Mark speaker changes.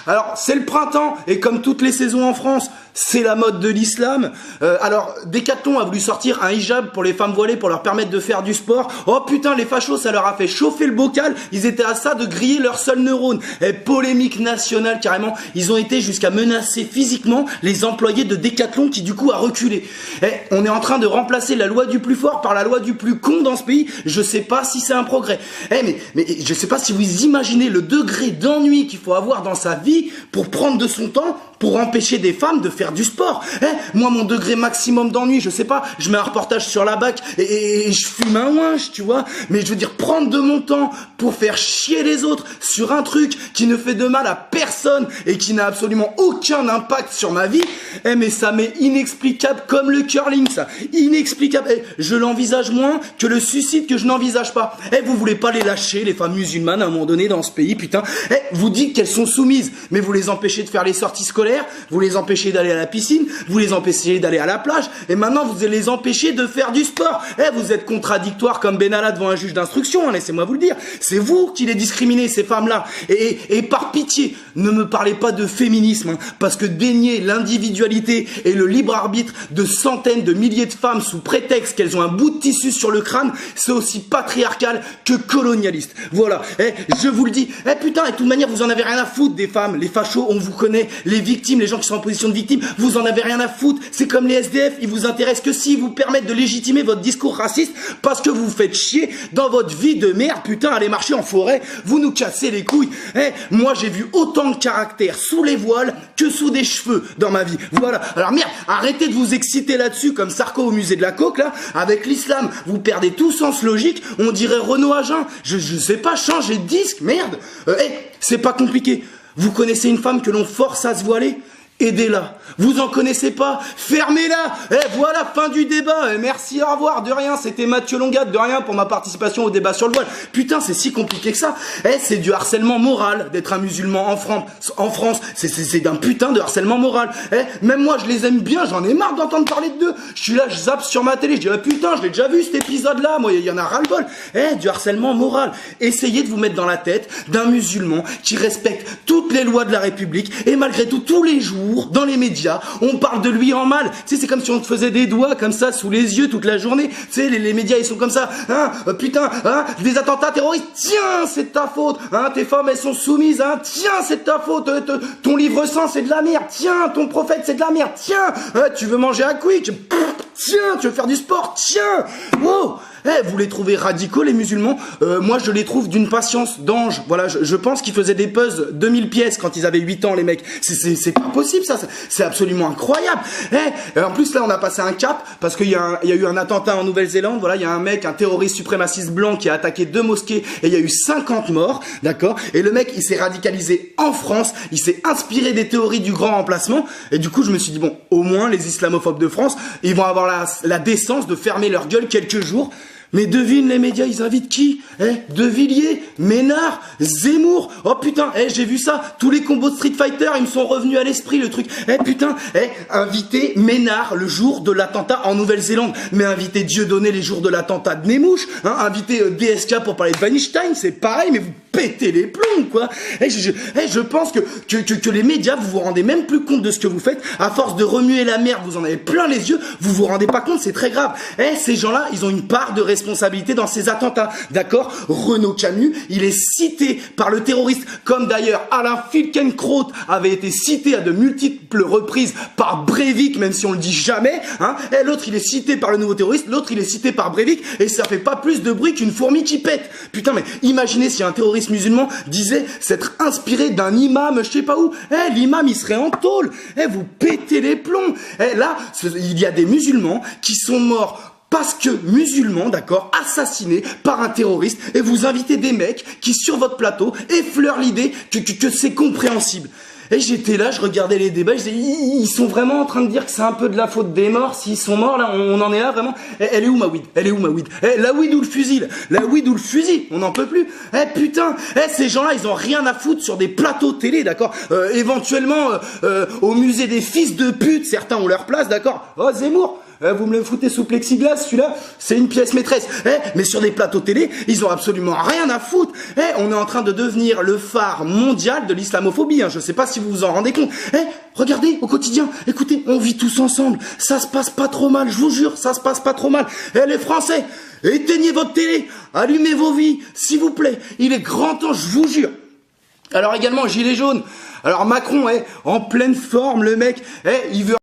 Speaker 1: Alors, c'est le printemps, et comme toutes les saisons en France, c'est la mode de l'islam. Alors, Decathlon a voulu sortir un hijab pour les femmes voilées pour leur permettre de faire du sport. Oh putain, les fachos, ça leur a fait chauffer le bocal. Ils étaient à ça de griller leur seul neurone. Et polémique nationale, carrément. Ils ont été jusqu'à menacer physiquement les employés de Decathlon qui, du coup, a reculé. Et on est en train de remplacer la loi du plus fort par la loi du plus con dans ce pays. Je sais pas si c'est un progrès. Mais je sais pas si vous imaginez le degré d'ennui qu'il faut avoir dans sa vie pour prendre de son temps pour empêcher des femmes de faire du sport. Moi, mon degré maximum d'ennui, je sais pas, je mets un reportage sur la BAC et je fume un ouinge, tu vois. Mais je veux dire, prendre de mon temps pour faire chier les autres sur un truc qui ne fait de mal à personne et qui n'a absolument aucun impact sur ma vie, mais ça m'est inexplicable comme le curling, ça. Inexplicable. Je l'envisage moins que le suicide que je n'envisage pas. Vous voulez pas les lâcher, les femmes musulmanes, à un moment donné, dans ce pays, putain. Vous dites qu'elles sont soumises, mais vous les empêchez de faire les sorties scolaires, vous les empêchez d'aller à la piscine, vous les empêchez d'aller à la plage, et maintenant vous allez les empêcher de faire du sport. Vous êtes contradictoire comme Benalla devant un juge d'instruction, laissez-moi vous le dire. C'est vous qui les discriminez, ces femmes-là. Et par pitié, ne me parlez pas de féminisme, parce que dénier l'individualité et le libre arbitre de centaines de milliers de femmes sous prétexte qu'elles ont un bout de tissu sur le crâne, c'est aussi patriarcal que colonialiste. Voilà, je vous le dis. Putain, et de toute manière, vous en avez rien à foutre des femmes. Les fachos, on vous connaît. Les victimes, les gens qui sont en position de victime, vous en avez rien à foutre. C'est comme les SDF, ils vous intéressent que s'ils vous permettent de légitimer votre discours raciste parce que vous faites chier dans votre vie de merde, putain, aller marcher en forêt, vous nous cassez les couilles. Moi, j'ai vu autant de caractère sous les voiles que sous des cheveux dans ma vie. Voilà. Alors merde, arrêtez de vous exciter là-dessus comme Sarko au musée de la coke, là. Avec l'islam, vous perdez tout sens logique. On dirait Renaud Agen. Je sais pas, changer de disque, merde. C'est pas compliqué. Vous connaissez une femme que l'on force à se voiler? Aidez-la. Vous en connaissez pas? Fermez-la. Voilà, fin du débat. Merci, au revoir. De rien, c'était Mathieu Longade. De rien pour ma participation au débat sur le voile. Putain, c'est si compliqué que ça. C'est du harcèlement moral d'être un musulman en France. C'est d'un putain de harcèlement moral. Même moi, je les aime bien. J'en ai marre d'entendre parler d'eux. Je suis là, je zappe sur ma télé. Je dis, putain, je l'ai déjà vu cet épisode-là. Moi, il y en a ras-le-bol. Du harcèlement moral. Essayez de vous mettre dans la tête d'un musulman qui respecte toutes les lois de la République et malgré tout, tous les jours, dans les médias, on parle de lui en mal. Tu sais, c'est comme si on te faisait des doigts comme ça sous les yeux toute la journée. Tu sais, les médias, ils sont comme ça. Putain, des attentats terroristes. Tiens, c'est ta faute. Tes femmes, elles sont soumises. Tiens, c'est ta faute. Ton livre saint, c'est de la merde. Tiens, ton prophète, c'est de la merde. Tiens, tu veux manger à quick. Tiens, tu veux faire du sport. Tiens. Wow. Vous les trouvez radicaux, les musulmans? Moi, je les trouve d'une patience d'ange. Voilà, je pense qu'ils faisaient des puzzles 2000 pièces quand ils avaient 8 ans, les mecs. C'est pas possible, ça. C'est absolument incroyable. En plus, là, on a passé un cap parce qu'il y a eu un attentat en Nouvelle-Zélande. Voilà, il y a un mec, un terroriste suprémaciste blanc qui a attaqué 2 mosquées et il y a eu 50 morts, d'accord? Et le mec, il s'est radicalisé en France. Il s'est inspiré des théories du grand remplacement. Et du coup, je me suis dit, bon, au moins, les islamophobes de France, ils vont avoir la décence de fermer leur gueule quelques jours. Mais devine, les médias, ils invitent qui? De Villiers, Ménard, Zemmour. Oh putain, j'ai vu ça. Tous les combos de Street Fighter, ils me sont revenus à l'esprit, le truc. Putain, inviter Ménard le jour de l'attentat en Nouvelle-Zélande. Mais inviter Dieudonné les jours de l'attentat de Némouche. Inviter DSK pour parler de Weinstein, c'est pareil, mais vous pétez les plombs, quoi. Je pense que les médias, vous vous rendez même plus compte de ce que vous faites. À force de remuer la merde, vous en avez plein les yeux, vous vous rendez pas compte, c'est très grave. Ces gens-là, ils ont une part de responsabilité dans ces attentats, d'accord? Renaud Camus, il est cité par le terroriste, comme d'ailleurs Alain Finkielkraut avait été cité à de multiples reprises par Breivik, même si on le dit jamais, l'autre il est cité par le nouveau terroriste, l'autre il est cité par Breivik, et ça fait pas plus de bruit qu'une fourmi qui pète. Putain, mais imaginez si un terroriste musulman disait s'être inspiré d'un imam, je sais pas où, l'imam il serait en tôle. Vous pétez les plombs. Là, il y a des musulmans qui sont morts parce que musulmans, d'accord, assassinés par un terroriste, et vous invitez des mecs qui, sur votre plateau, effleurent l'idée que c'est compréhensible. Et j'étais là, je regardais les débats, je disais, ils sont vraiment en train de dire que c'est un peu de la faute des morts, s'ils sont morts, là, on en est là, vraiment. Elle est où ma weed? Elle est où ma weed? La weed ou le fusil, là? La weed ou le fusil? On n'en peut plus. Putain, ces gens-là, ils ont rien à foutre sur des plateaux télé, d'accord? Éventuellement, au musée des fils de pute, certains ont leur place, d'accord? Oh, Zemmour, vous me le foutez sous plexiglas, celui-là, c'est une pièce maîtresse. Mais sur des plateaux télé, ils ont absolument rien à foutre. On est en train de devenir le phare mondial de l'islamophobie. Je sais pas si vous vous en rendez compte. Regardez, au quotidien, écoutez, on vit tous ensemble. Ça se passe pas trop mal, je vous jure, ça se passe pas trop mal. Les Français, éteignez votre télé, allumez vos vies, s'il vous plaît. Il est grand temps, je vous jure. Alors également, gilet jaune. Alors Macron est en pleine forme, le mec, il veut